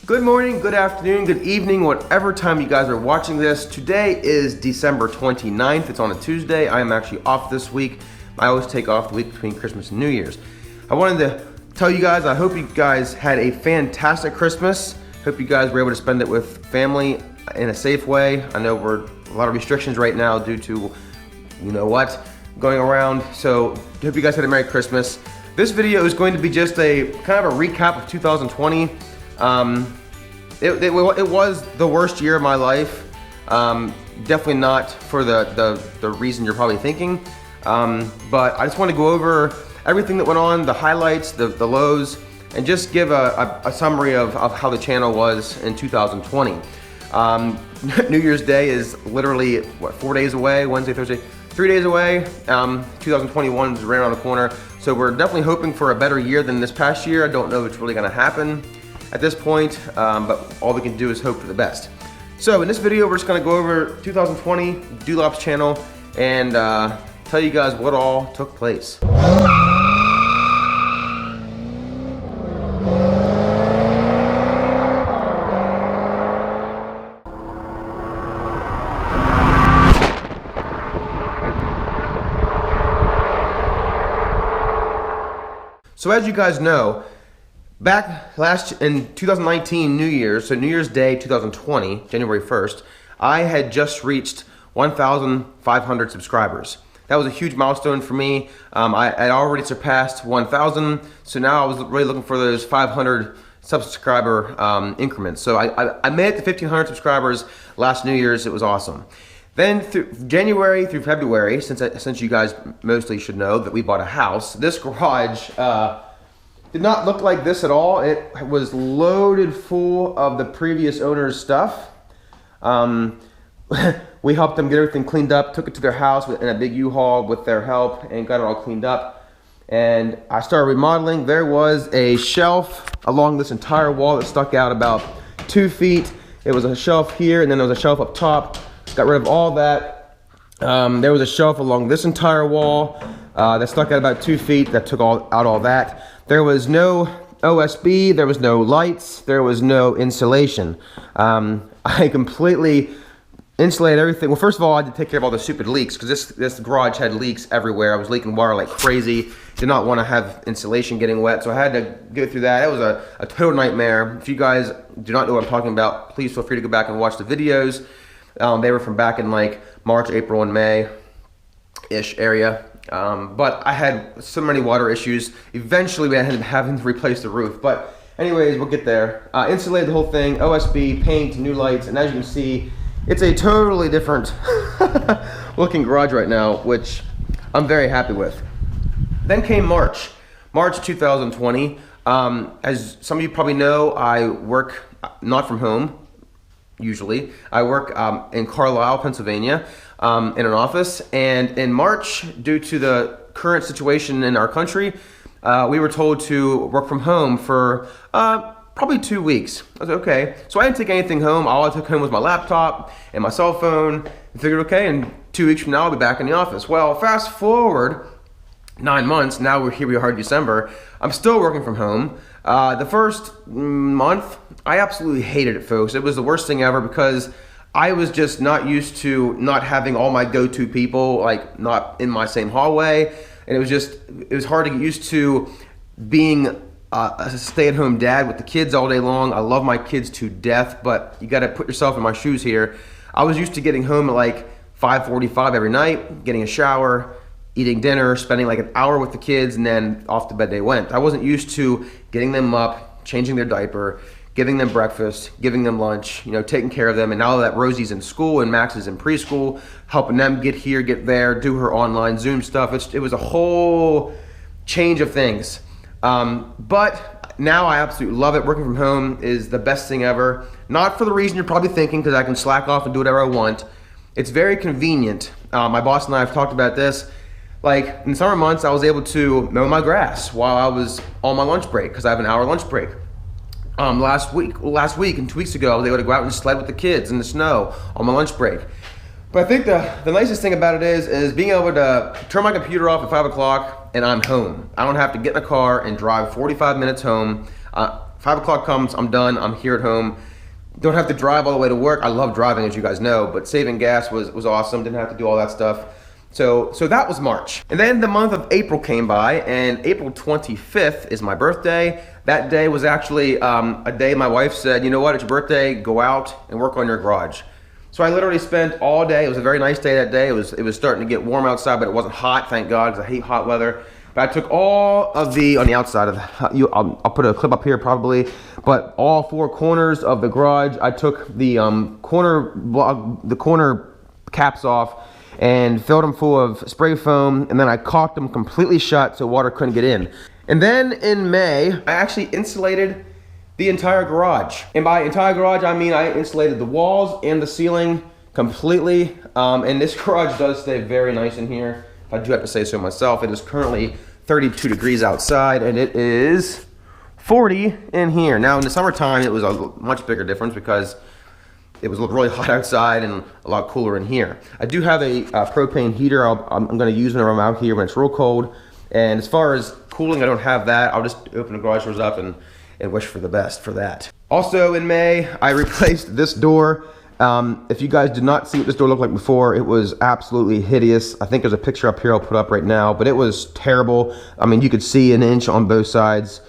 Good morning, good afternoon, good evening, whatever time you guys are watching this. Today is December 29th. It's on a Tuesday. I am actually off this week. I always take off the week between Christmas and New Year's. I wanted to tell you guys, I hope you guys had a fantastic Christmas. Hope you guys were able to spend it with family in a safe way. I know we're a lot of restrictions right now due to, you know what, going around. So hope you guys had a Merry Christmas. This video is going to be just a kind of a recap of 2020. It was the worst year of my life. Definitely not for the reason you're probably thinking. But I just want to go over everything that went on, the highlights, the lows, and just give a summary of how the channel was in 2020. New Year's Day is literally, what, 4 days away? Wednesday, Thursday, 3 days away. 2021 is right around the corner. So we're definitely hoping for a better year than this past year. I don't know if it's really gonna happen at this point, but all we can do is hope for the best. So in this video, we're just gonna go over 2020, Doulop's channel, and tell you guys what all took place. So as you guys know, back in 2019 New Year's, so New Year's Day 2020, January 1st, I had just reached 1,500 subscribers. That was a huge milestone for me. I had already surpassed 1,000, so now I was really looking for those 500 subscriber increments. So I made it to 1,500 subscribers last New Year's. It was awesome. Then through January through February, since you guys mostly should know that we bought a house, this garage did not look like this at all. It was loaded full of the previous owner's stuff. We helped them get everything cleaned up, took it to their house in a big U-Haul with their help, and got it all cleaned up. And I started remodeling. There was a shelf along this entire wall that stuck out about 2 feet. It was a shelf here, and then there was a shelf up top. Got rid of all that. There was a shelf along this entire wall that stuck out about 2 feet. That took out all that. There was no OSB. There was no lights. There was no insulation. I completely insulated everything. Well, first of all, I had to take care of all the stupid leaks because this garage had leaks everywhere. I was leaking water like crazy. Did not want to have insulation getting wet, so I had to go through that. It was a total nightmare. If you guys do not know what I'm talking about, please feel free to go back and watch the videos. They were from back in like March, April, and May-ish area. But I had so many water issues. Eventually, we ended up having to replace the roof. But anyways, we'll get there. Insulated the whole thing, OSB, paint, new lights, and as you can see, it's a totally different looking garage right now, which I'm very happy with. Then came March 2020. As some of you probably know, I work not from home. Usually, I work in Carlisle, Pennsylvania, in an office, and in March, due to the current situation in our country, we were told to work from home for probably 2 weeks. I was okay, so I didn't take anything home. All I took home was my laptop and my cell phone, and figured, okay, in 2 weeks from now, I'll be back in the office. Well, fast forward 9 months, now here we are in December, I'm still working from home. The first month, I absolutely hated it, folks. It was the worst thing ever because I was just not used to not having all my go-to people, like not in my same hallway. And it was hard to get used to being a stay-at-home dad with the kids all day long. I love my kids to death, but you gotta put yourself in my shoes here. I was used to getting home at like 5:45 every night, getting a shower, eating dinner, spending like an hour with the kids, and then off to bed they went. I wasn't used to getting them up, changing their diaper, giving them breakfast, giving them lunch, you know, taking care of them. And now that Rosie's in school and Max is in preschool, helping them get here, get there, do her online Zoom stuff. It was a whole change of things. But now I absolutely love it. Working from home is the best thing ever. Not for the reason you're probably thinking, because I can slack off and do whatever I want. It's very convenient. My boss and I have talked about this. Like in summer months, I was able to mow my grass while I was on my lunch break because I have an hour lunch break. Last week and 2 weeks ago, I was able to go out and sled with the kids in the snow on my lunch break. But I think the nicest thing about it is being able to turn my computer off at 5 o'clock and I'm home. I don't have to get in a car and drive 45 minutes home. 5 o'clock comes, I'm done, I'm here at home. Don't have to drive all the way to work. I love driving, as you guys know, but saving gas was awesome. Didn't have to do all that stuff. So that was March. And then the month of April came by, and April 25th is my birthday. That day was actually a day my wife said, you know what, it's your birthday, go out and work on your garage. So I literally spent all day. It was a very nice day that day. It was starting to get warm outside, but it wasn't hot, thank God, because I hate hot weather. But I took all of the, on the outside of the, I'll put a clip up here probably, but all 4 corners of the garage, I took the corner caps off and filled them full of spray foam, and then I caulked them completely shut so water couldn't get in. And then in May, I actually insulated the entire garage. And by entire garage, I mean I insulated the walls and the ceiling completely. And this garage does stay very nice in here, if I do have to say so myself. It is currently 32 degrees outside, and it is 40 in here. Now in the summertime, it was a much bigger difference because it was really hot outside and a lot cooler in here. I do have a propane heater I'm gonna use whenever I'm out here when it's real cold. And as far as cooling, I don't have that. I'll just open the garage doors up and wish for the best for that. Also in May, I replaced this door. If you guys did not see what this door looked like before, it was absolutely hideous. I think there's a picture up here I'll put up right now, but it was terrible. I mean, you could see an inch on both sides,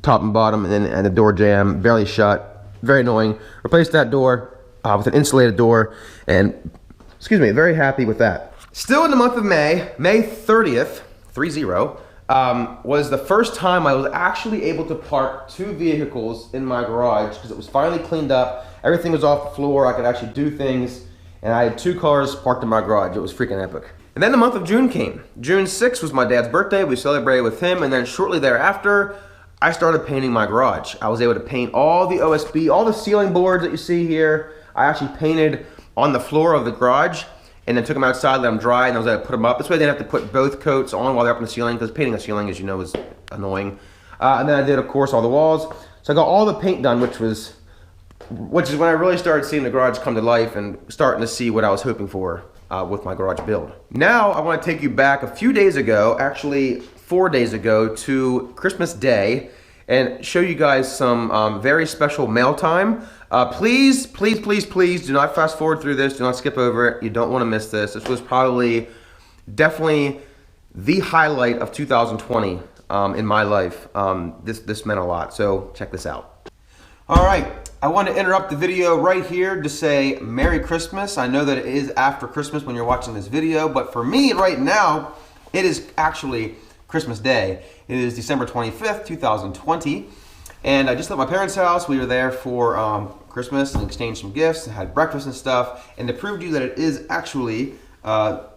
top and bottom, and the door jamb, barely shut. Very annoying. Replaced that door with an insulated door, and excuse me, very happy with that. Still in the month of May, May 30th, 30, was the first time I was actually able to park 2 vehicles in my garage because it was finally cleaned up. Everything was off the floor. I could actually do things, and I had 2 cars parked in my garage. It was freaking epic. And then the month of June came. June 6th was my dad's birthday. We celebrated with him, and then shortly thereafter, I started painting my garage. I was able to paint all the OSB, all the ceiling boards that you see here. I actually painted on the floor of the garage, and then took them outside, let them dry, and I was able to put them up. This way I didn't have to put both coats on while they're up on the ceiling, because painting a ceiling, as you know, is annoying. And then I did, of course, all the walls. So I got all the paint done, which is when I really started seeing the garage come to life and starting to see what I was hoping for with my garage build. Now I want to take you back a few days ago, actually 4 days ago, to Christmas Day, and show you guys some very special mail time. Please, please, please, please do not fast forward through this. Do not skip over it. You don't want to miss this. This was probably, definitely the highlight of 2020 in my life. This meant a lot, so check this out. All right, I want to interrupt the video right here to say Merry Christmas. I know that it is after Christmas when you're watching this video, but for me right now, it is actually Christmas Day. It is December 25th, 2020. And I just left my parents' house. We were there for Christmas and exchanged some gifts and had breakfast and stuff. And to prove to you that it is actually the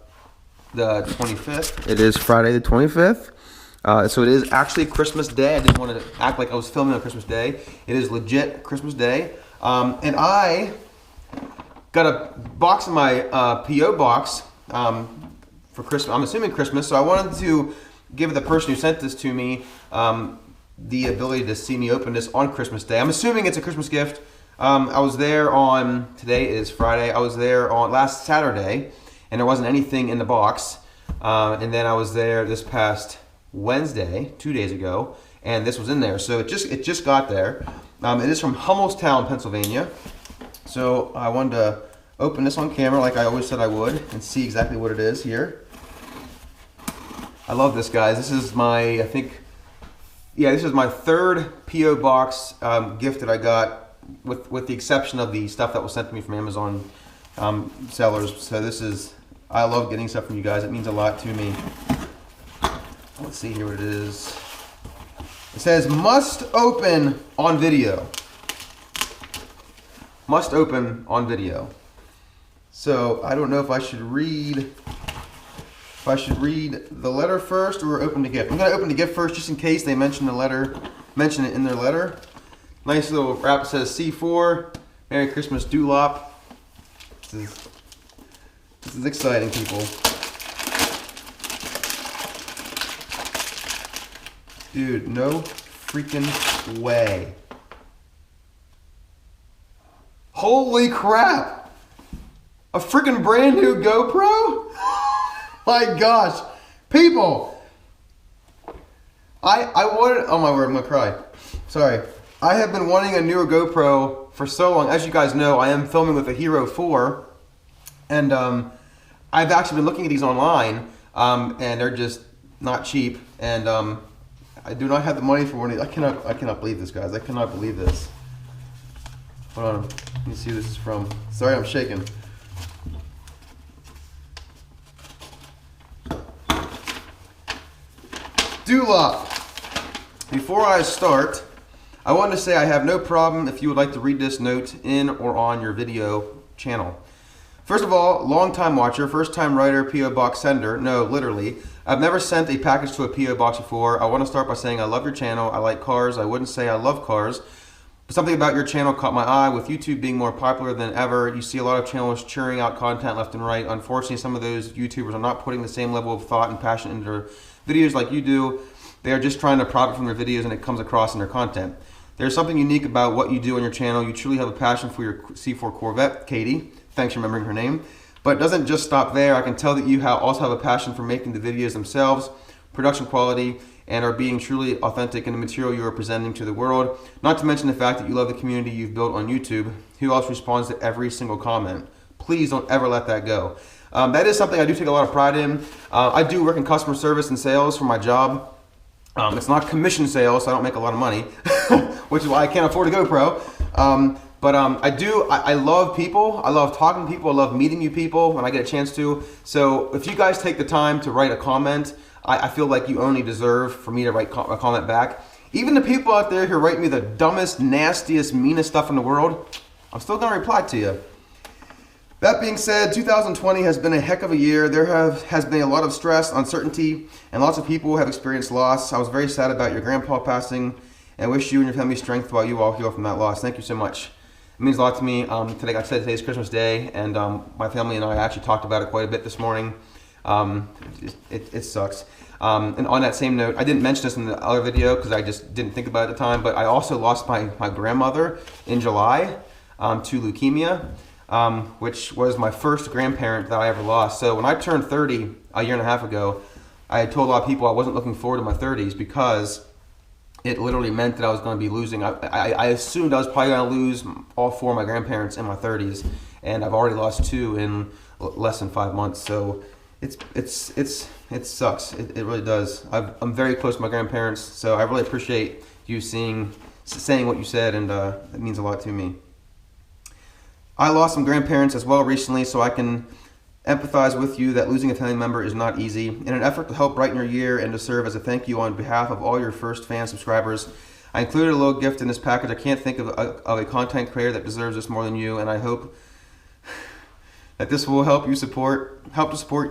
25th. It is Friday the 25th. So it is actually Christmas Day. I didn't want to act like I was filming on Christmas Day. It is legit Christmas Day. And I got a box in my P.O. box for Christmas. I'm assuming Christmas. So I wanted to give the person who sent this to me the ability to see me open this on Christmas Day. I'm assuming it's a Christmas gift. I was there on, today is Friday, I was there on last Saturday, and there wasn't anything in the box. And then I was there this past Wednesday, 2 days ago, and this was in there. So it just got there. It is from Hummelstown, Pennsylvania. So I wanted to open this on camera like I always said I would and see exactly what it is here. I love this, guys. This is my, this is my 3rd P.O. box gift that I got, with the exception of the stuff that was sent to me from Amazon sellers. So this is, I love getting stuff from you guys. It means a lot to me. Let's see here what it is. It says, must open on video. Must open on video. So I don't know if I should read the letter first or open the gift. I'm gonna open the gift first just in case they mention it in their letter. Nice little wrap. It says C4, Merry Christmas, Doulop. This is exciting, people. Dude, no freaking way. Holy crap! A freaking brand new GoPro? My gosh, people! I wanted, oh my word, I'm gonna cry. Sorry. I have been wanting a newer GoPro for so long. As you guys know, I am filming with a Hero 4, and I've actually been looking at these online, and they're just not cheap, and I do not have the money for one of these. I cannot believe this, guys. I cannot believe this. Hold on, let me see who this is from. Sorry, I'm shaking. Doulop. Before I start, I want to say I have no problem if you would like to read this note in or on your video channel. First of all, long time watcher, first time writer, P.O. Box sender. No, literally. I've never sent a package to a P.O. Box before. I want to start by saying I love your channel. I like cars. I wouldn't say I love cars. But something about your channel caught my eye. With YouTube being more popular than ever, you see a lot of channels churning out content left and right. Unfortunately, some of those YouTubers are not putting the same level of thought and passion into their videos like you do. They are just trying to profit from their videos, and it comes across in their content. There's something unique about what you do on your channel. You truly have a passion for your C4 Corvette, Katie. Thanks for remembering her name. But it doesn't just stop there. I can tell that you also have a passion for making the videos themselves, production quality, and are being truly authentic in the material you are presenting to the world. Not to mention the fact that you love the community you've built on YouTube. Who else responds to every single comment? Please don't ever let that go. That is something I do take a lot of pride in. I do work in customer service and sales for my job. It's not commission sales, so I don't make a lot of money, which is why I can't afford a GoPro. I love people. I love talking to people. I love meeting you people when I get a chance to. So if you guys take the time to write a comment, I feel like you only deserve for me to write a comment back. Even the people out there who write me the dumbest, nastiest, meanest stuff in the world, I'm still gonna reply to you. That being said, 2020 has been a heck of a year. There has been a lot of stress, uncertainty, and lots of people have experienced loss. I was very sad about your grandpa passing, and wish you and your family strength while you all heal from that loss. Thank you so much. It means a lot to me. Today, like I said, today's Christmas Day, and my family and I actually talked about it quite a bit this morning. It sucks. And on that same note, I didn't mention this in the other video because I just didn't think about it at the time, but I also lost my grandmother in July to leukemia. Which was my first grandparent that I ever lost. So when I turned 30 a year and a half ago, I had told a lot of people I wasn't looking forward to my 30s because it literally meant that I was going to be losing. I assumed I was probably going to lose all four of my grandparents in my 30s, and I've already lost two in less than 5 months. So it sucks. It really does. I'm very close to my grandparents, so I really appreciate you saying what you said, and it means a lot to me. I lost some grandparents as well recently, so I can empathize with you that losing a family member is not easy. In an effort to help brighten your year and to serve as a thank you on behalf of all your first fan subscribers, I included a little gift in this package. I can't think of a content creator that deserves this more than you, and I hope that this will help to support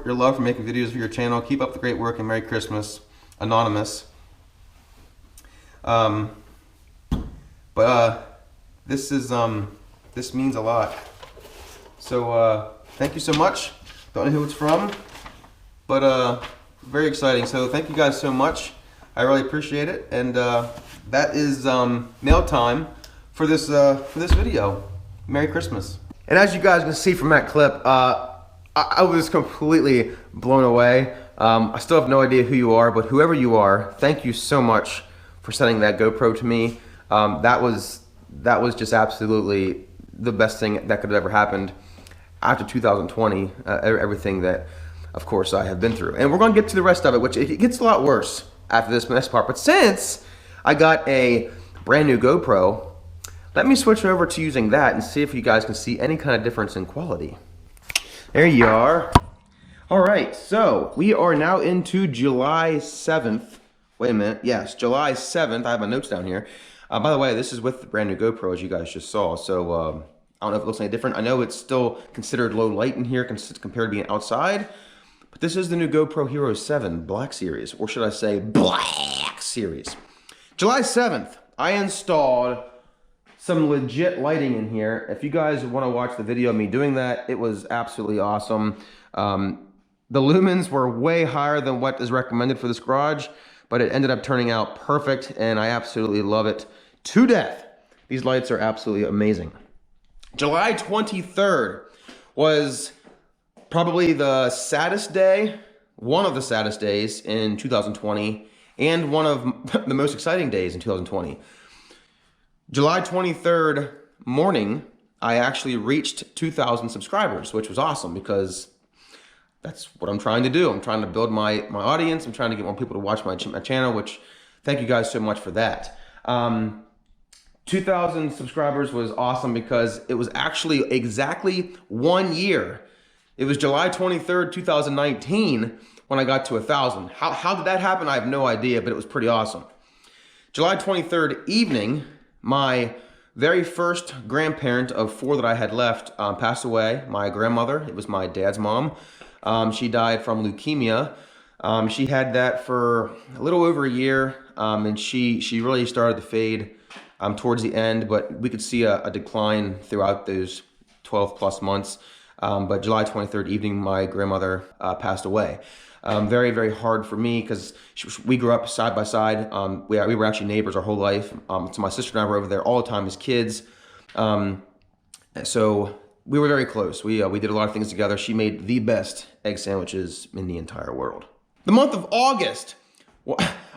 your love for making videos for your channel. Keep up the great work, and Merry Christmas, Anonymous. This means a lot. So thank you so much. Don't know who it's from, but very exciting. So thank you guys so much. I really appreciate it. And that is mail time for this video. Merry Christmas. And as you guys can see from that clip, I was completely blown away. I still have no idea who you are, but whoever you are, thank you so much for sending that GoPro to me. That was just absolutely the best thing that could have ever happened after 2020, everything that, of course, I have been through. And we're going to get to the rest of it, which it gets a lot worse after this next part. But since I got a brand new GoPro, let me switch over to using that and see if you guys can see any kind of difference in quality. There you are. All right, so we are now into July 7th. Wait a minute. Yes, July 7th. I have my notes down here. By the way, this is with the brand new GoPro, as you guys just saw, so I don't know if it looks any different. I know it's still considered low light in here compared to being outside, but this is the new GoPro Hero 7 Black Series, or should I say Black Series. July 7th, I installed some legit lighting in here. If you guys want to watch the video of me doing that, it was absolutely awesome. The lumens were way higher than what is recommended for this garage, but it ended up turning out perfect, and I absolutely love it to death. These lights are absolutely amazing. July 23rd was probably the saddest day, one of the saddest days in 2020, and one of the most exciting days in 2020. July 23rd morning, I actually reached 2,000 subscribers, which was awesome because that's what I'm trying to do. I'm trying to build my audience. I'm trying to get more people to watch my channel, which thank you guys so much for that. 2,000 subscribers was awesome because it was actually exactly 1 year. It was July 23rd, 2019 when I got to 1,000. How did that happen? I have no idea, but it was pretty awesome. July 23rd evening, my very first grandparent of 4 that I had left passed away. My grandmother, it was my dad's mom. She died from leukemia. She had that for a little over a year, and she really started to fade towards the end, but we could see a decline throughout those 12 plus months. But July 23rd evening, my grandmother passed away. Very, very hard for me because we grew up side by side. We were actually neighbors our whole life. So my sister and I were over there all the time as kids. So we were very close. We did a lot of things together. She made the best egg sandwiches in the entire world. The month of August,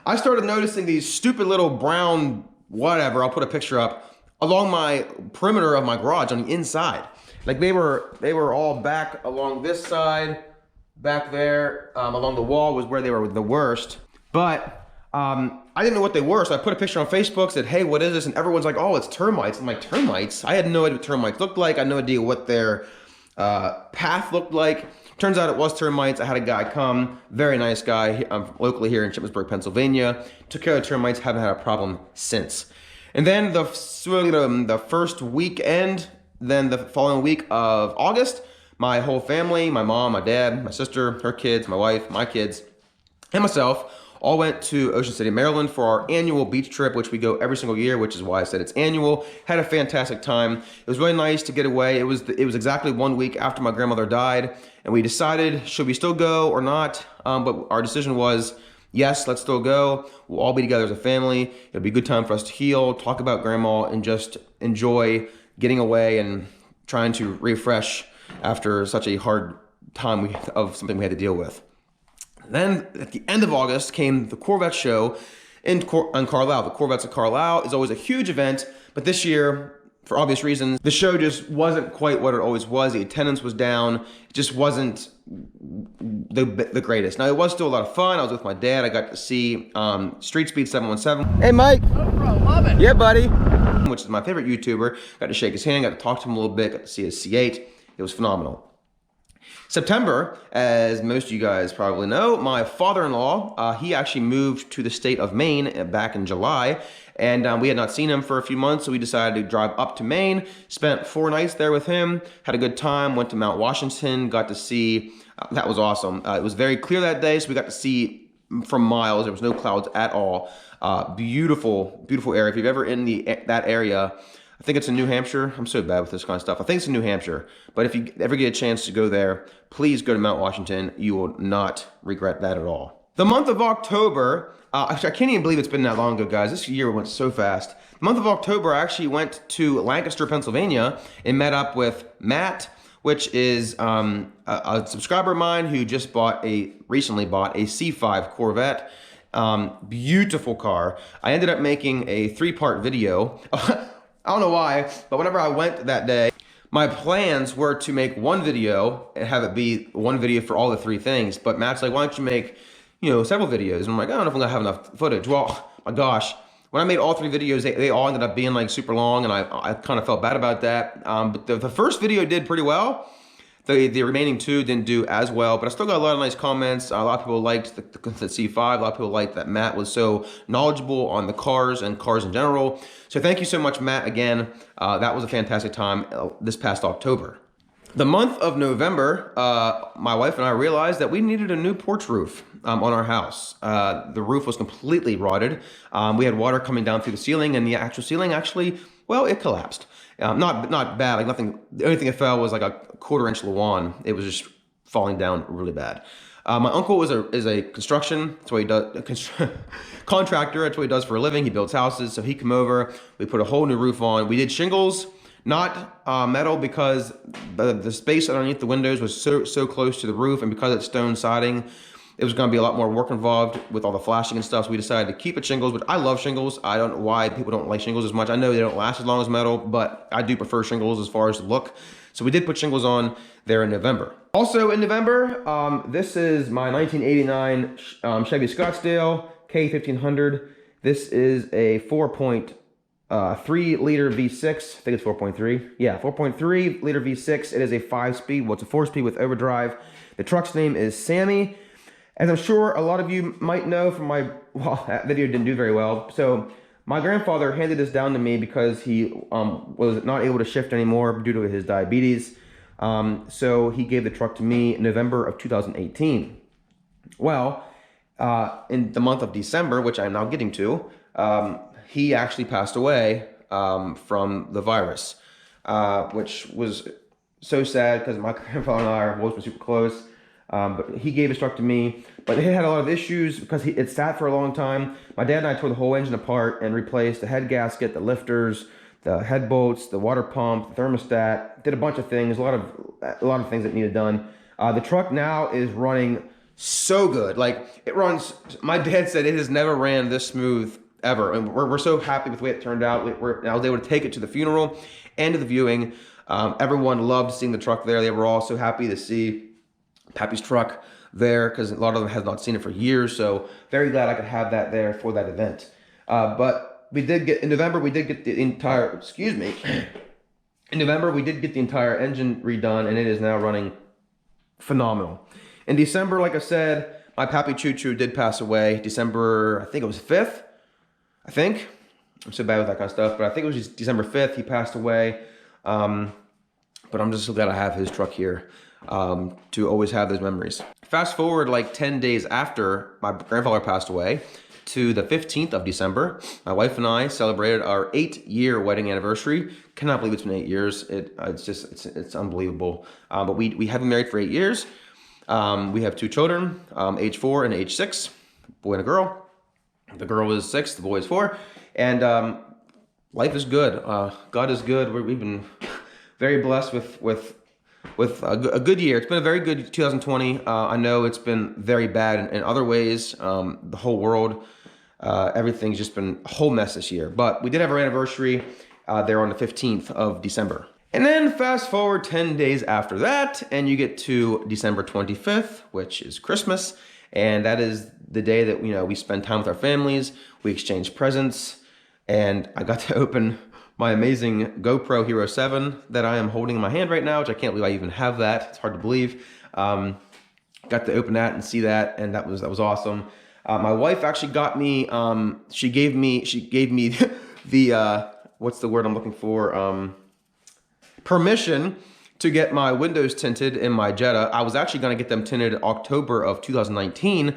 I started noticing these stupid little brown whatever, I'll put a picture up, along my perimeter of my garage on the inside. Like they were all back along this side, back there, along the wall was where they were the worst. But I didn't know what they were, so I put a picture on Facebook, said, hey, what is this? And everyone's like, oh, it's termites. I'm like, termites? I had no idea what termites looked like. I had no idea what their path looked like. Turns out it was termites. I had a guy come, very nice guy, locally here in Shippensburg, Pennsylvania. Took care of the termites, haven't had a problem since. And then the first weekend, then the following week of August, my whole family, my mom, my dad, my sister, her kids, my wife, my kids, and myself all went to Ocean City, Maryland for our annual beach trip, which we go every single year, which is why I said it's annual. Had a fantastic time. It was really nice to get away. It was exactly 1 week after my grandmother died, and we decided, should we still go or not? But our decision was, yes, let's still go. We'll all be together as a family. It'll be a good time for us to heal, talk about grandma, and just enjoy getting away and trying to refresh after such a hard time of something we had to deal with. Then at the end of August came the Corvette Show in Carlisle. The Corvettes of Carlisle is always a huge event, but this year, for obvious reasons, the show just wasn't quite what it always was. The attendance was down. It just wasn't the greatest. Now, it was still a lot of fun. I was with my dad. I got to see Street Speed 717. Hey, Mike. Oh, bro, love it. Yeah, buddy. Which is my favorite YouTuber. Got to shake his hand, got to talk to him a little bit, got to see his C8. It was phenomenal. September, as most of you guys probably know, my father-in-law, he actually moved to the state of Maine back in July, and we had not seen him for a few months, so we decided to drive up to Maine, spent 4 nights there with him, had a good time, went to Mount Washington, got to see, that was awesome. It was very clear that day, so we got to see from miles. There was no clouds at all. Beautiful, beautiful area. If you've ever in that area, I think it's in New Hampshire. I'm so bad with this kind of stuff. I think it's in New Hampshire. But if you ever get a chance to go there, please go to Mount Washington. You will not regret that at all. The month of October, actually, I can't even believe it's been that long ago, guys. This year went so fast. The month of October, I actually went to Lancaster, Pennsylvania, and met up with Matt, which is a subscriber of mine who just recently bought a C5 Corvette. Beautiful car. I ended up making a 3-part video. I don't know why, but whenever I went that day, my plans were to make one video and have it be one video for all the 3 things. But Matt's like, why don't you make, several videos? And I'm like, I don't know if I'm gonna have enough footage. Well, my gosh, when I made all 3 videos, they all ended up being like super long, and I kind of felt bad about that. But the first video did pretty well. The remaining 2 didn't do as well, but I still got a lot of nice comments. A lot of people liked the C5. A lot of people liked that Matt was so knowledgeable on the cars and cars in general. So thank you so much, Matt, again. That was a fantastic time this past October. The month of November, my wife and I realized that we needed a new porch roof on our house. The roof was completely rotted. We had water coming down through the ceiling, and the actual ceiling actually, well, it collapsed. Not bad, like nothing. The only thing that fell was like a 1/4 inch lawn. It was just falling down really bad. My uncle is a construction. That's what he does. Contractor. That's what he does for a living. He builds houses. So he came over. We put a whole new roof on. We did shingles, not metal, because the space underneath the windows was so close to the roof, and because it's stone siding, it was going to be a lot more work involved with all the flashing and stuff, so we decided to keep it shingles. But I love shingles. I don't know why people don't like shingles as much. I know they don't last as long as metal, but I do prefer shingles as far as the look. So we did put shingles on there in November. Also in November, this is my 1989 Chevy Scottsdale K1500. This is a 4.3 liter V6. I think it's 4.3. Yeah, 4.3 liter V6. It is a 5-speed. Well, it's a 4-speed with overdrive. The truck's name is Sammy. As I'm sure a lot of you might know from my, well, that video didn't do very well. So my grandfather handed this down to me because he was not able to shift anymore due to his diabetes. So he gave the truck to me in November of 2018. Well, in the month of December, which I'm now getting to, he actually passed away from the virus, which was so sad because my grandfather and I are always been super close. But he gave his truck to me, but it had a lot of issues because it sat for a long time. My dad and I tore the whole engine apart and replaced the head gasket, the lifters, the head bolts, the water pump, the thermostat, did a bunch of things, a lot of things that needed done. The truck now is running so good. Like, it runs, my dad said it has never ran this smooth ever. And we're so happy with the way it turned out. I was able to take it to the funeral and to the viewing. Everyone loved seeing the truck there. They were all so happy to see Pappy's truck there because a lot of them have not seen it for years. So very glad I could have that there for that event. But we did get, in November, we did get the entire, excuse me. In November, we did get the entire engine redone and it is now running phenomenal. In December, like I said, my Pappy Choo Choo did pass away. December, I think it was 5th. I think. I'm so bad with that kind of stuff, but I think it was just December 5th. He passed away. But I'm just so glad I have his truck here to always have those memories. Fast forward like 10 days after my grandfather passed away to the 15th of December, my wife and I celebrated our 8-year wedding anniversary. Cannot believe it's been 8 years. It's unbelievable. But we have been married for 8 years. We have 2 children, age 4 and age 6, boy and a girl. The girl is 6, the boy is 4, and life is good. God is good. We've been very blessed with a good year. It's been a very good 2020. I know it's been very bad in other ways. The whole world, everything's just been a whole mess this year. But we did have our anniversary there on the 15th of December. And then fast forward 10 days after that, and you get to December 25th, which is Christmas. And that is the day that, you know, we spend time with our families, we exchange presents, and I got to open my amazing GoPro Hero 7 that I am holding in my hand right now, which I can't believe I even have that. It's hard to believe. Got to open that and see that, and that was awesome. My wife actually got me, she gave me the, what's the word I'm looking for? Permission to get my windows tinted in my Jetta. I was actually going to get them tinted October of 2019,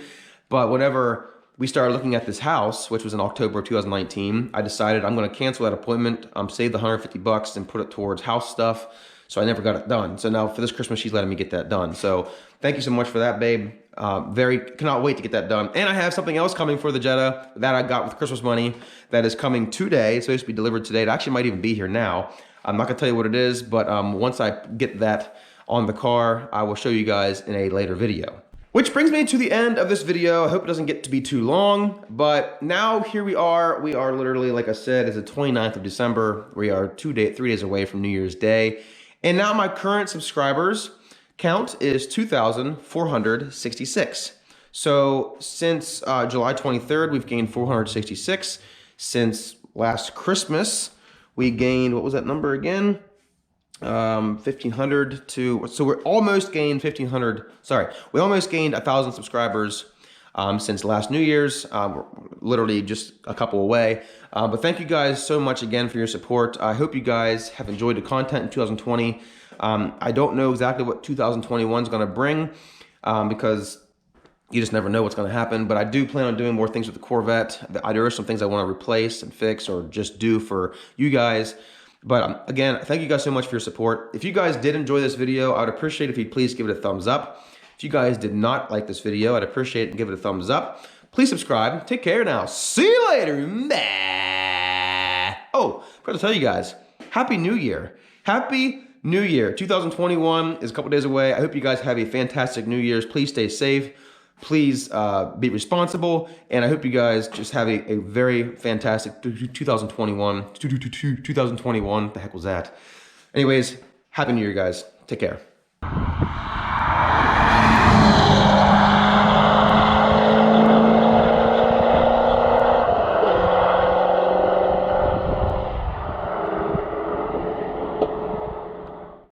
but whenever we started looking at this house, which was in October of 2019, I decided I'm going to cancel that appointment, save the $150 and put it towards house stuff. So I never got it done. So now for this Christmas, she's letting me get that done. So thank you so much for that, babe. Cannot wait to get that done. And I have something else coming for the Jetta that I got with Christmas money that is coming today. It's supposed to be delivered today. It actually might even be here now. I'm not gonna tell you what it is, but once I get that on the car, I will show you guys in a later video. Which brings me to the end of this video. I hope it doesn't get to be too long, but now here we are. We are literally, like I said, it's the 29th of December. We are 3 days away from New Year's Day. And now my current subscribers count is 2,466. So since July 23rd, we've gained 466. Since last Christmas, we gained, what was that number again? 1,500 to, so we're almost gained 1,500, sorry. We almost gained 1,000 subscribers since last New Year's. We're literally just a couple away. But thank you guys so much again for your support. I hope you guys have enjoyed the content in 2020. I don't know exactly what 2021 is gonna bring because you just never know what's going to happen, but I do plan on doing more things with the Corvette. There are some things I want to replace and fix or just do for you guys. But again, thank you guys so much for your support. If you guys did enjoy this video, I would appreciate if you'd please give it a thumbs up. If you guys did not like this video, I'd appreciate it and give it a thumbs up. Please subscribe. Take care now. See you later. Bye. Oh, I forgot to tell you guys, Happy New Year. Happy New Year. 2021 is a couple days away. I hope you guys have a fantastic New Year's. Please stay safe. Please be responsible, and I hope you guys just have a very fantastic 2021. 2021, the heck was that? Anyways, Happy New Year, guys. Take care.